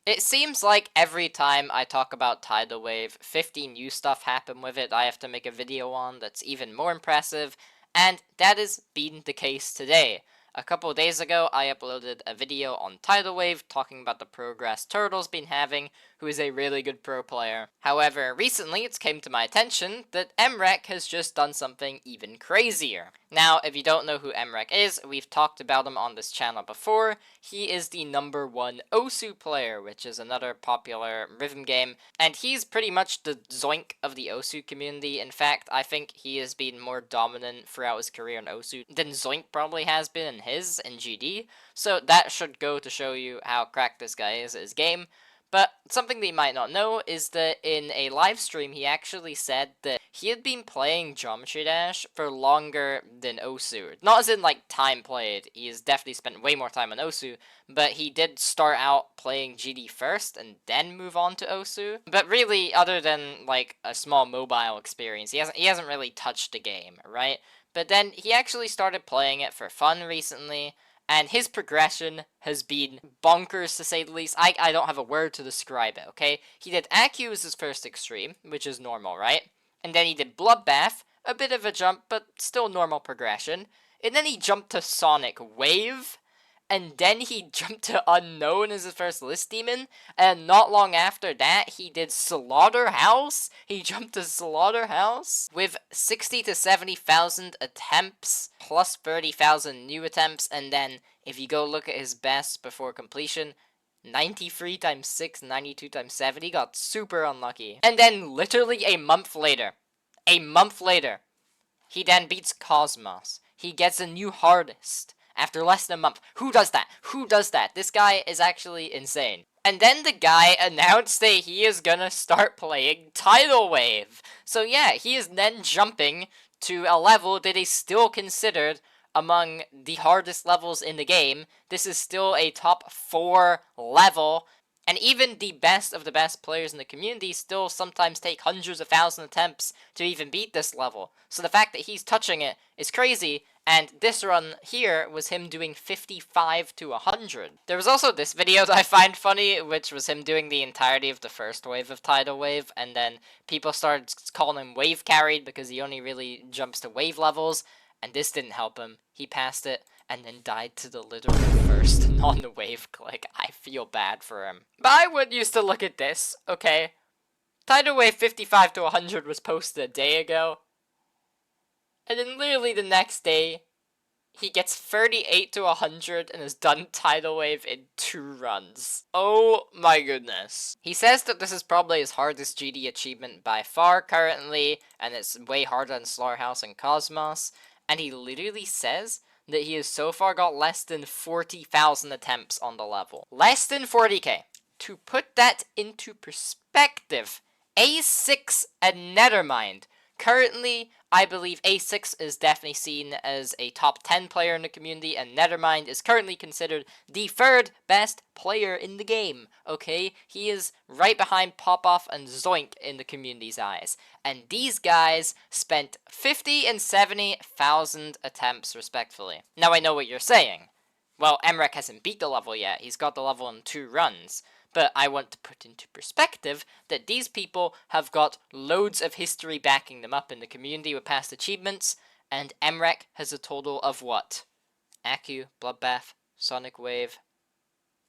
It seems like every time I talk about Tidal Wave, 50 new stuff happen with it I have to make a video on that's even more impressive, and that has been the case today. A couple days ago, I uploaded a video on Tidal Wave talking about the progress Turtle's been having, who is a really good pro player. However, recently it's came to my attention that Mrekk has just done something even crazier. Now, if you don't know who Mrekk is, we've talked about him on this channel before. He is the #1 Osu player, which is another popular rhythm game, and he's pretty much the Zoink of the Osu community. In fact, I think he has been more dominant throughout his career in Osu than Zoink probably has been in his in GD, so that should go to show you how cracked this guy is at his game. But something that you might not know is that in a live stream, he actually said that he had been playing Geometry Dash for longer than Osu. Not as in, like, time played. He has definitely spent way more time on Osu, but he did start out playing GD first and then move on to Osu. But really, other than, like, a small mobile experience, he hasn't really touched the game, right? But then he actually started playing it for fun recently, and his progression has been bonkers to say the least. I don't have a word to describe it, okay? He did Accu as his first extreme, which is normal, right? And then he did Bloodbath, a bit of a jump, but still normal progression. And then he jumped to Sonic Wave, and then he jumped to Unknown as his first List Demon, and not long after that, he did Slaughterhouse. He jumped to Slaughterhouse with 60 to 70,000 attempts, plus 30,000 new attempts, and then if you go look at his best before completion, 93 times 6, 92 times 7, he got super unlucky. And then literally a month later, he then beats Cosmos. He gets a new hardest after less than a month. Who does that? Who does that? This guy is actually insane. And then the guy announced that he is gonna start playing Tidal Wave. So yeah, he is then jumping to a level that is still considered among the hardest levels in the game. This is still a top 4 level. And even the best of the best players in the community still sometimes take hundreds of thousands of attempts to even beat this level. So the fact that he's touching it is crazy, and this run here was him doing 55 to 100. There was also this video that I find funny, which was him doing the entirety of the first wave of Tidal Wave, and then people started calling him wave carried because he only really jumps to wave levels, and this didn't help him. He passed it and then died to the literal first non-wave click. I feel bad for him. But I would used to look at this, okay? Tidal Wave 55 to 100 was posted a day ago. And then literally the next day, he gets 38 to 100 and has done Tidal Wave in 2 runs. Oh my goodness. He says that this is probably his hardest GD achievement by far currently, and it's way harder than Slaughterhouse and Cosmos. And he literally says that he has so far got less than 40,000 attempts on the level. Less than 40k. To put that into perspective, A6 and Nethermind. Currently, I believe A6 is definitely seen as a top 10 player in the community, and Nethermind is currently considered the 3rd best player in the game, okay? He is right behind Popoff and Zoink in the community's eyes. And these guys spent 50 and 70,000 attempts, respectively. Now I know what you're saying. Well, Mrekk hasn't beat the level yet. He's got the level in 2 runs. But I want to put into perspective that these people have got loads of history backing them up in the community with past achievements, and Mrekk has a total of what? Accu, Bloodbath, Sonic Wave,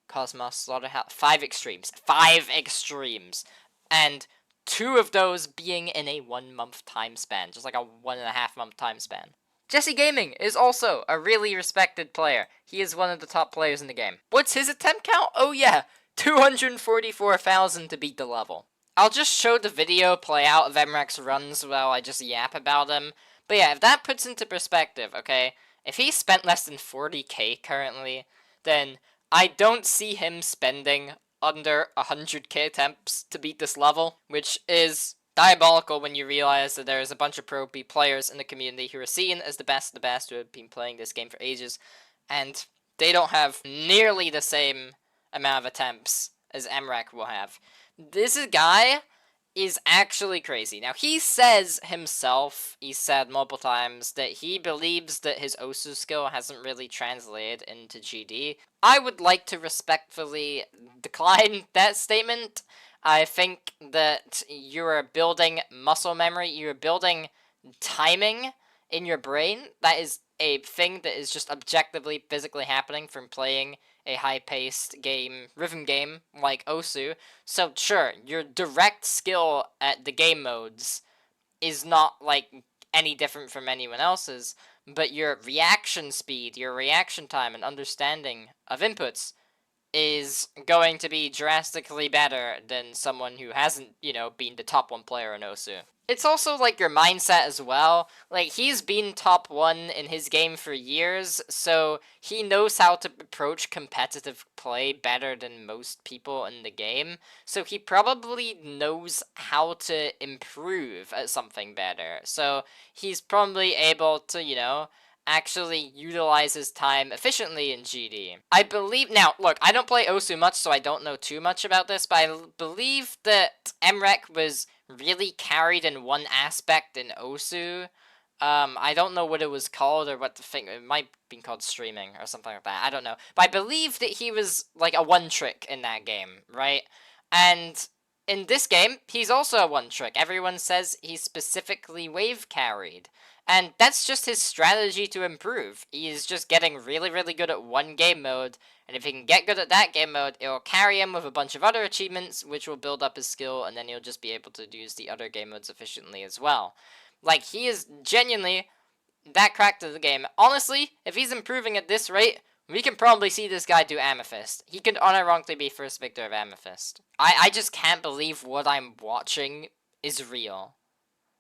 Cosmos, Slaughterhouse, 5 extremes. 5 extremes! And 2 of those being in a 1-month time span, just like a 1.5-month time span. Jesse Gaming is also a really respected player. He is one of the top players in the game. What's his attempt count? Oh yeah! 244,000 to beat the level. I'll just show the video play out of Mrekk's runs while I just yap about him. But yeah, if that puts into perspective, okay, if he spent less than 40k currently, then I don't see him spending under 100k attempts to beat this level, which is diabolical when you realize that there's a bunch of pro B players in the community who are seen as the best of the best who have been playing this game for ages, and they don't have nearly the same amount of attempts as Mrekk will have. This guy is actually crazy. Now, he says himself, he said multiple times, that he believes that his Osu skill hasn't really translated into GD. I would like to respectfully decline that statement. I think that you're building muscle memory, you're building timing in your brain. That is a thing that is just objectively physically happening from playing a high-paced game, rhythm game like Osu. So sure, your direct skill at the game modes is not like any different from anyone else's, but your reaction speed, your reaction time, and understanding of inputs is going to be drastically better than someone who hasn't, been the top one player in Osu. It's also like your mindset as well. Like, he's been top one in his game for years, so he knows how to approach competitive play better than most people in the game. So he probably knows how to improve at something better. So he's probably able to, actually utilize his time efficiently in GD. I believe, now, look, I don't play Osu much, so I don't know too much about this, but I believe that Mrekk was really carried in one aspect in Osu. I don't know what it was called or what the thing, it might be called streaming or something like that, I don't know. But I believe that he was like a one trick in that game, right? And in this game, he's also a one trick. Everyone says he's specifically wave carried. And that's just his strategy to improve. He's just getting really, really good at one game mode, and if he can get good at that game mode, it will carry him with a bunch of other achievements, which will build up his skill, and then he'll just be able to use the other game modes efficiently as well. Like, he is genuinely that cracked at the game. Honestly, if he's improving at this rate, we can probably see this guy do Amethyst. He could unironically be first victor of Amethyst. I just can't believe what I'm watching is real.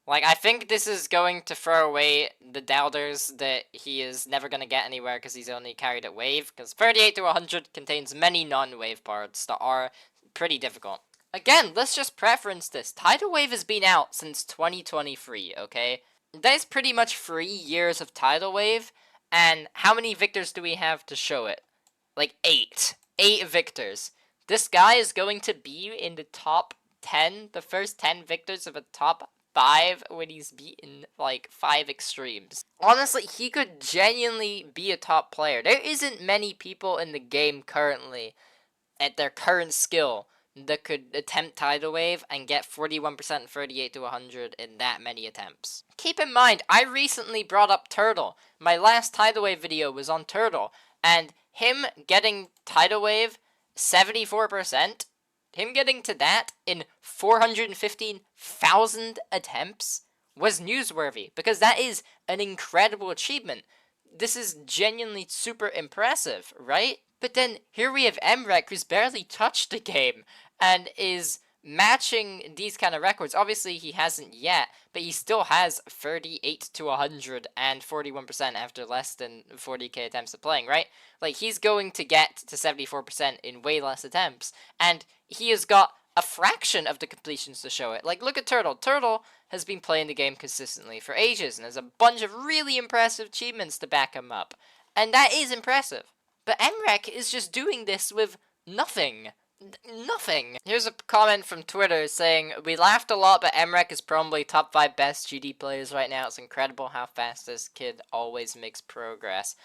Like, I think this is going to throw away the doubters that he is never going to get anywhere because he's only carried at wave, because 38 to 100 contains many non-wave parts that are pretty difficult. Again, let's just preference this. Tidal Wave has been out since 2023, okay? That is pretty much 3 years of Tidal Wave, and how many victors do we have to show it? Like 8. 8 victors. This guy is going to be in the top 10, the first 10 victors of a top 5 when he's beaten like 5 extremes. Honestly, he could genuinely be a top player. There isn't many people in the game currently at their current skill that could attempt Tidal Wave and get 41% 38 to 100 in that many attempts. Keep in mind, I recently brought up Turtle. My last Tidal Wave video was on Turtle, and him getting Tidal Wave 74%, him getting to that in 415,000 attempts was newsworthy, because that is an incredible achievement. This is genuinely super impressive, right? But then here we have Mrekk, who's barely touched the game and is matching these kind of records. Obviously, he hasn't yet, but he still has 38 to 100 and 41% after less than 40k attempts of playing, right? Like, he's going to get to 74% in way less attempts, and he has got a fraction of the completions to show it. Like, look at Turtle. Turtle has been playing the game consistently for ages, and has a bunch of really impressive achievements to back him up. And that is impressive. But Mrekk is just doing this with nothing. Nothing. Here's a comment from Twitter saying, "We laughed a lot, but Mrekk is probably top 5 best GD players right now. It's incredible how fast this kid always makes progress."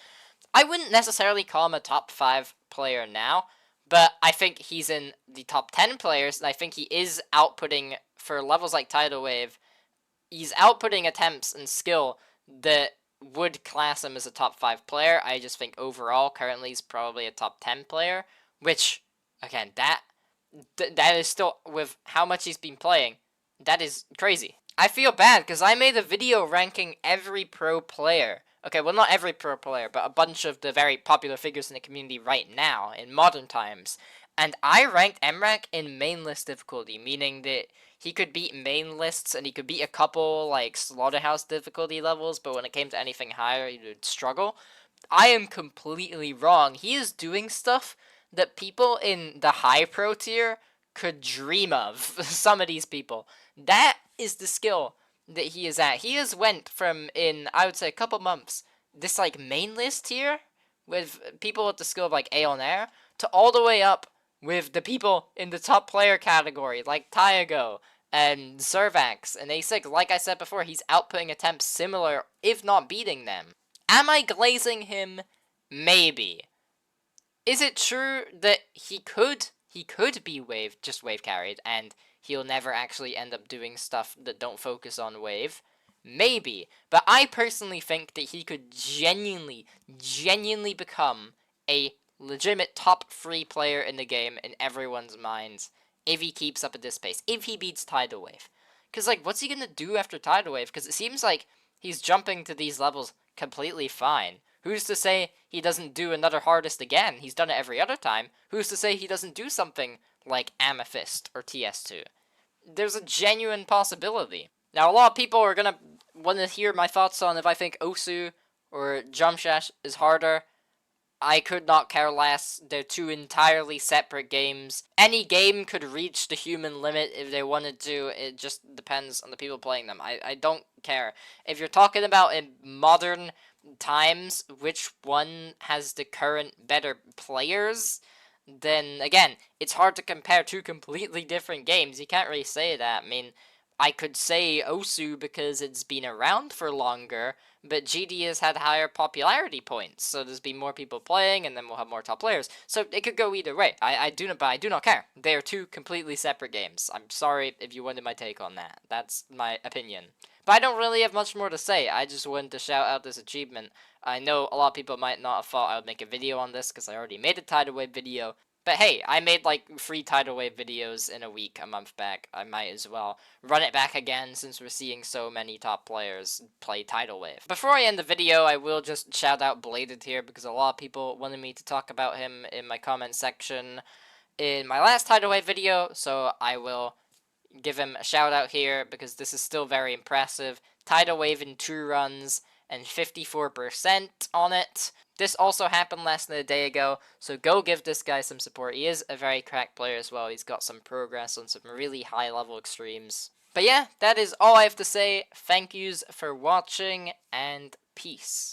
I wouldn't necessarily call him a top 5 player now, but I think he's in the top 10 players, and I think he is outputting, for levels like Tidal Wave, he's outputting attempts and skill that would class him as a top 5 player. I just think overall, currently, he's probably a top 10 player, which, again, that is still, with how much he's been playing, that is crazy. I feel bad, because I made a video ranking every pro player. Okay, well, not every pro player, but a bunch of the very popular figures in the community right now, in modern times. And I ranked Mrekk in main list difficulty, meaning that he could beat main lists, and he could beat a couple, like, slaughterhouse difficulty levels, but when it came to anything higher, he would struggle. I am completely wrong. He is doing stuff that people in the high pro tier could dream of. Some of these people. That is the skill that he is at. He has went from, in, I would say, a couple months, this, like, main list tier, with people with the skill of, like, Aeonair, to all the way up with the people in the top player category, like Tyago And Servax and A6, like I said before, he's outputting attempts similar, if not beating them. Am I glazing him? Maybe. Is it true that he could be wave carried, and he'll never actually end up doing stuff that don't focus on wave? Maybe, but I personally think that he could genuinely become a legitimate top 3 player in the game in everyone's minds if he keeps up at this pace, if he beats Tidal Wave. Because, like, what's he gonna do after Tidal Wave? Because it seems like he's jumping to these levels completely fine. Who's to say he doesn't do another hardest again? He's done it every other time. Who's to say he doesn't do something like Amethyst or TS2? There's a genuine possibility. Now, a lot of people are gonna want to hear my thoughts on if I think Osu or Jumshash is harder. I could not care less. They're two entirely separate games. Any game could reach the human limit if they wanted to. It just depends on the people playing them. I don't care. If you're talking about in modern times, which one has the current better players, then again, it's hard to compare two completely different games. You can't really say that. I mean, I could say Osu because it's been around for longer, but GD has had higher popularity points, so there's been more people playing, and then we'll have more top players. So it could go either way. I do not care. They are two completely separate games. I'm sorry if you wanted my take on that. That's my opinion. But I don't really have much more to say. I just wanted to shout out this achievement. I know a lot of people might not have thought I would make a video on this because I already made a Tidal Wave video. But hey, I made like 3 Tidal Wave videos in a week, a month back. I might as well run it back again since we're seeing so many top players play Tidal Wave. Before I end the video, I will just shout out Bladed here because a lot of people wanted me to talk about him in my comment section in my last Tidal Wave video, so I will give him a shout out here because this is still very impressive. Tidal Wave in 2 runs and 54% on it. This also happened less than a day ago, so go give this guy some support. He is a very cracked player as well. He's got some progress on some really high level extremes. But yeah, that is all I have to say. Thank yous for watching, and peace.